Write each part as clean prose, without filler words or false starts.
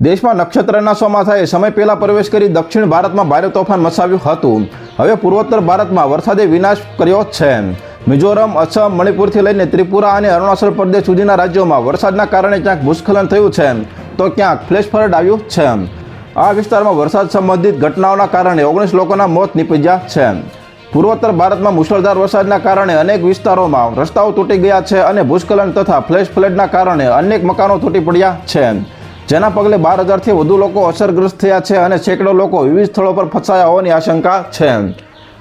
દેશમાં નક્ષત્રના ચોમાસાએ સમય પહેલા પ્રવેશ કરી દક્ષિણ ભારતમાં ભારે તોફાન મચાવ્યું હતું. હવે પૂર્વોત્તર ભારતમાં વરસાદે વિનાશ કર્યો છે. મિઝોરમ, અસમ, મણિપુરથી લઈને ત્રિપુરા અને અરુણાચલ પ્રદેશ સુધીના રાજ્યોમાં વરસાદના કારણે ક્યાંક ભૂસ્ખલન થયું છે તો ક્યાંક ફ્લેશ ફ્લડ આવ્યું છે. આ વિસ્તારમાં વરસાદ સંબંધિત ઘટનાઓના કારણે 19 લોકોના મોત નીપજ્યા છે. પૂર્વોત્તર ભારતમાં મુશળધાર વરસાદના કારણે અનેક વિસ્તારોમાં રસ્તાઓ તૂટી ગયા છે અને ભૂસ્ખલન તથા ફ્લેશ ફ્લડના કારણે અનેક મકાનો તૂટી પડ્યા છે. જેના પગલે 12,000થી વધુ લોકો અસરગ્રસ્ત થયા છે અને સેંકડો લોકો વિવિધ સ્થળો પર ફસાયા હોવાની આશંકા છે.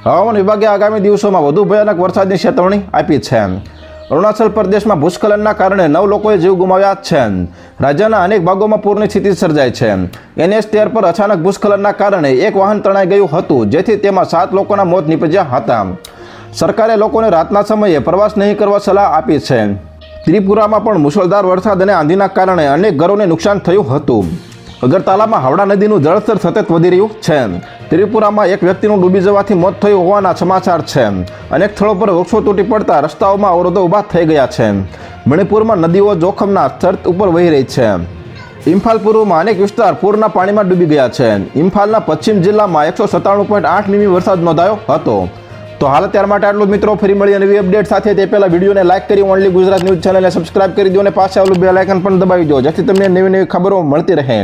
હવામાન વિભાગે આગામી દિવસોમાં વધુ ભયાનક વરસાદની ચેતવણી આપી છે. અરુણાચલ પ્રદેશમાં ભૂસ્ખલનના કારણે 9 લોકોએ જીવ ગુમાવ્યા છે. રાજ્યના અનેક ભાગોમાં પૂરની સ્થિતિ સર્જાઈ છે. NH13 પર અચાનક ભૂસ્ખલનના કારણે એક વાહન તણાઈ ગયું હતું, જેથી તેમાં 7 લોકોના મોત નીપજ્યા હતા. સરકારે લોકોને રાતના સમયે પ્રવાસ નહીં કરવા સલાહ આપી છે. ત્રિપુરામાં પણ મુશળધાર વરસાદ અને આંધીના કારણે અનેક ઘરોને નુકસાન થયું હતું. અગરતાલામાં હાવડા નદીનું જળસ્તર સતત વધી રહ્યું છે. ત્રિપુરામાં એક વ્યક્તિનું ડૂબી જવાથી મોત થયું હોવાના સમાચાર છે. અનેક સ્થળો પર વૃક્ષો તૂટી પડતા રસ્તાઓમાં અવરોધો ઊભા થઈ ગયા છે. મણિપુરમાં નદીઓ જોખમના સ્તર ઉપર વહી રહી છે. ઇમ્ફાલ પૂર્વમાં અનેક વિસ્તાર પૂરના પાણીમાં ડૂબી ગયા છે. ઇમ્ફાલના પશ્ચિમ જિલ્લામાં 197.8 મીમી વરસાદ નોંધાયો હતો. તો હાલ ત્યાર માટે આટલું મિત્રો. ફરી મળીએ નવી અપડેટ સાથે. તે પહેલા વિડીયોને લાઇક કરી ઓનલી ગુજરાત ન્યૂઝ ચેનલને સબસ્ક્રાઇબ કરી દો અને પાછળ આવેલું બેલ આઇકન પણ દબાવી દો, જેથી તમને નવી નવી ખબરો મળતી રહે.